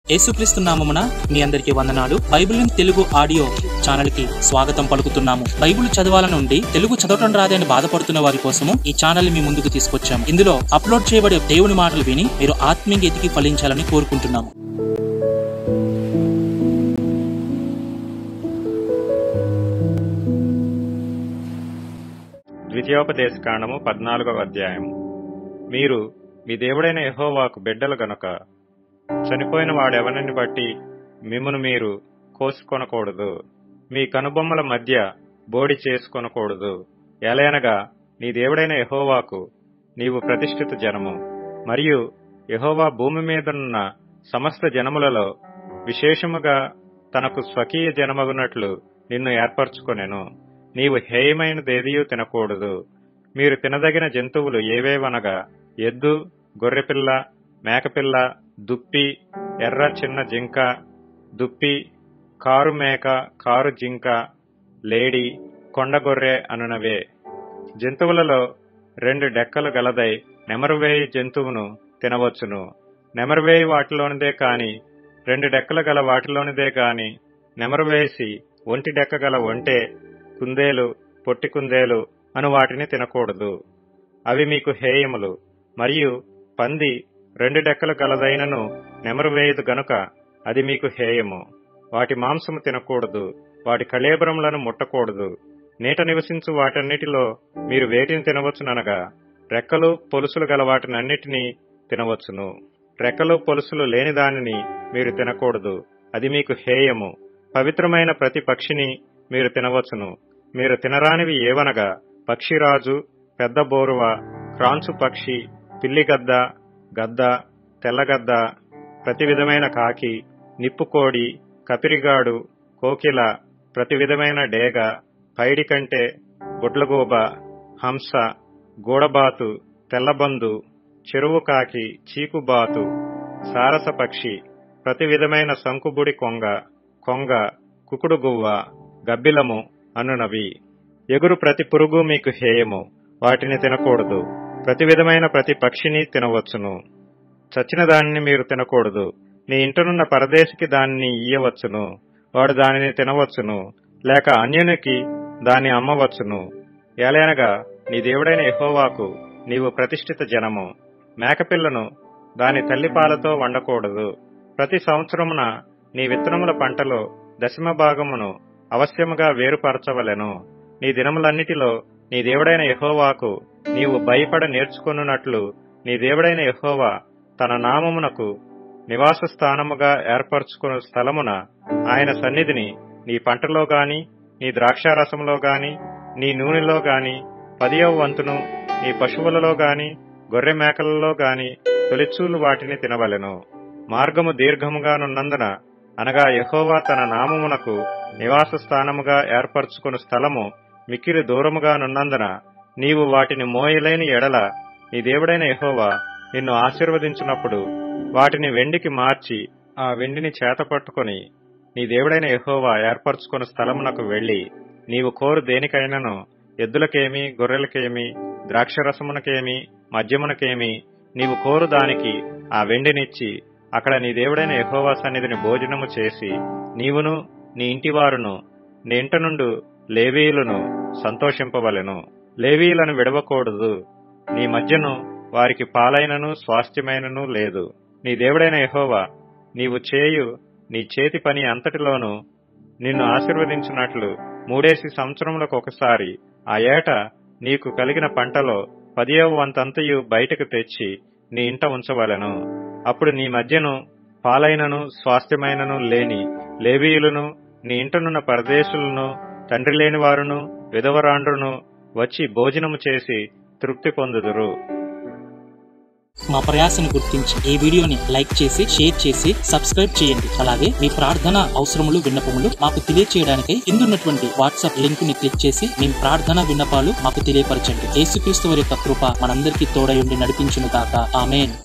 యేసుక్రీస్తు నామమున మీ అందరికీ వందనాలు. బైబిల్ తెలుగు ఆడియో ఛానల్ కి స్వాగతం పలుకుతున్నాము. బైబిల్ చదవాలనుండి తెలుగు చదవటం రాదని బాధపడుతున్న వారి కోసము ఈ ఛానల్ మీ ముందుకు తీసుకొచ్చాము. ఇందులో అప్లోడ్ చేయబడే దేవుని మాటలు విని మీరు ఆత్మీయంగా ఎదిగి ఫలించాలని కోరుకుంటున్నాము. ద్వితీయోపదేశకాండము 14వ అధ్యాయము. మీరు మీ దేవుడైన యెహోవాకు బిడ్డలు గనుక చనిపోయిన వాడెవరిని బట్టి మిమ్మును మీరు కోసుకొనకూడదు, మీ కనుబొమ్మల మధ్య బోడి చేసుకొనకూడదు. ఎలయనగా నీ దేవుడైన యెహోవాకు నీవు ప్రతిష్ఠిత జనము, మరియు యెహోవా భూమి మీదనున్న సమస్త జనములలో విశేషముగా తనకు స్వకీయ జనమగునట్లు నిన్ను ఏర్పరచుకొనెను. నీవు హేయమైనదేదియూ తినకూడదు. మీరు తినదగిన జంతువులు ఏవేవనగా ఎద్దు, గొర్రెపిల్ల, మేకపిల్ల, దుప్పి, ఎర్ర చిన్న జింక, దుప్పి, కారు మేక, కారు జింక, లేడి, కొండగొర్రె అనునవే. జంతువులలో 2 డెక్కలు గలదై నెమరువేయి జంతువును తినవచ్చును. నెమరువేయి వాటిలోనిదే కాని 2 డెక్కలు గల వాటిలోనిదే గాని నెమరువేసి 1 డెక్క గల ఒంటె, కుందేలు, పొట్టి కుందేలు అను వాటిని తినకూడదు. అవి మీకు హేయములు. మరియు పంది 2 డెక్కలు గలదైనను నెమరువేయదు గనుక అది మీకు హేయము. వాటి మాంసము తినకూడదు. వాటి కళేబరములను ముట్టకూడదు. నీట నివసించు వాటన్నిటిలో మీరు వేటిని తినవచ్చుననగా రెక్కలు పొలుసులు గల వాటినన్నిటినీ తినవచ్చును. రెక్కలు పొలుసులు లేని దానిని మీరు తినకూడదు, అది మీకు హేయము. పవిత్రమైన ప్రతి పక్షిని మీరు తినవచ్చును. మీరు తినరానివి ఏవనగా పక్షిరాజు, పెద్ద బోరువ, క్రాంచు పక్షి, పిల్లిగద్ద, గద్ద, తెల్లగద్ద, ప్రతి విధమైన కాకి, నిప్పుకోడి, కపిరిగాడు, కోకిల, ప్రతి విధమైన డేగ, పైడికంటె, గుడ్లగూబ, హంస, గూడబాతు, తెల్లబందు, చెరువు కాకి, చీకుబాతు, సారస పక్షి, ప్రతి విధమైన సంకుబుడి కొంగ, కుకుడుగువ్వ, గబ్బిలము అనునవి. ఎగురు ప్రతి పురుగు మీకు హేయము, వాటిని తినకూడదు. ప్రతి విధమైన ప్రతి పక్షిని తినవచ్చును. చచ్చిన దానిని మీరు తినకూడదు. నీ ఇంటనున్న పరదేశికి దానిని ఇయ్యవచ్చును, వాడు దానిని తినవచ్చును, లేక అన్యునికి దాన్ని అమ్మవచ్చును. ఎలయనగా నీ దేవుడైన యెహోవాకు నీవు ప్రతిష్ఠిత జనము. మేకపిల్లను దాని తల్లిపాలతో వండకూడదు. ప్రతి సంవత్సరమున నీ విత్తనముల పంటలో 10వ భాగమును అవశ్యముగా వేరుపరచవలెను. నీ దినములన్నిటిలో నీ దేవుడైన యెహోవాకు నీవు భయపడ నేర్చుకొనున్నట్లు నీ దేవుడైన యెహోవా తన నామమునకు నివాస స్థానముగా ఏర్పరచుకున్న స్థలమున ఆయన సన్నిధిని నీ పంటలో గాని, నీ ద్రాక్షారసములో గాని, నీ నూనెలో గాని 10వ వంతును, నీ పశువులలో గాని, గొర్రె మేకలలో గాని తొలిచూలు వాటిని తినవలెను. మార్గము దీర్ఘముగానున్నందున, అనగా యెహోవా తన నామమునకు నివాస స్థానముగా ఏర్పరచుకున్న స్థలము మిక్కిలి దూరముగానున్నందున నీవు వాటిని మోయలేని ఎడల నీ దేవుడైన యెహోవా నిన్ను ఆశీర్వదించినప్పుడు వాటిని వెండికి మార్చి ఆ వెండిని చేతపట్టుకుని నీ దేవుడైన యెహోవా ఏర్పరచుకున్న స్థలమునకు వెళ్లి నీవు కోరు దేనికైనాను, ఎద్దులకేమి, గొర్రెలకేమి, ద్రాక్షరసమునకేమి, మద్యమునకేమి, నీవు కోరు దానికి ఆ వెండినిచ్చి అక్కడ నీ దేవుడైన యెహోవా సన్నిధిని భోజనము చేసి నీవును నీ ఇంటివారును నీ ఇంట నుండి లేవీయులను సంతోషింపవలెను. లేవీయులను విడవకూడదు. నీ మధ్యను వారికి పాలైనను స్వాస్థ్యమైనను లేదు. నీ దేవుడైన యెహోవా నీవు చేయు నీ చేతి పని అంతటిలోనూ నిన్ను ఆశీర్వదించినట్లు 3 సంవత్సరములకు ఒకసారి ఆ ఏట నీకు కలిగిన పంటలో 10వ వంతంతయు బయటకు తెచ్చి నీ ఇంట ఉంచవలెను. అప్పుడు నీ మధ్యను పాలైనను స్వాస్థ్యమైనను లేని లేవీయులను, నీ ఇంటనున్న పరదేశులను, తండ్రి లేని వారును, విధవరాండ్రును వచ్చి భోజనము చేసి తృప్తి పొందుదురు. మా ప్రయాసను గుర్తించి ఈ వీడియోని లైక్ చేసి, షేర్ చేసి, సబ్స్క్రైబ్ చేయండి. అలాగే మీ ప్రార్థన అవసరములు, విన్నపములు మాకు తెలియచేయడానికై కిందున్నటువంటి వాట్సాప్ లింక్ ని క్లిక్ చేసి మీ ప్రార్థన విన్నపాలు మాకు తెలియపరచండి. యేసుక్రీస్తు వారి యొక్క కృప మనందరికీ తోడై ఉండి నడిపించును గాక. ఆమేన్.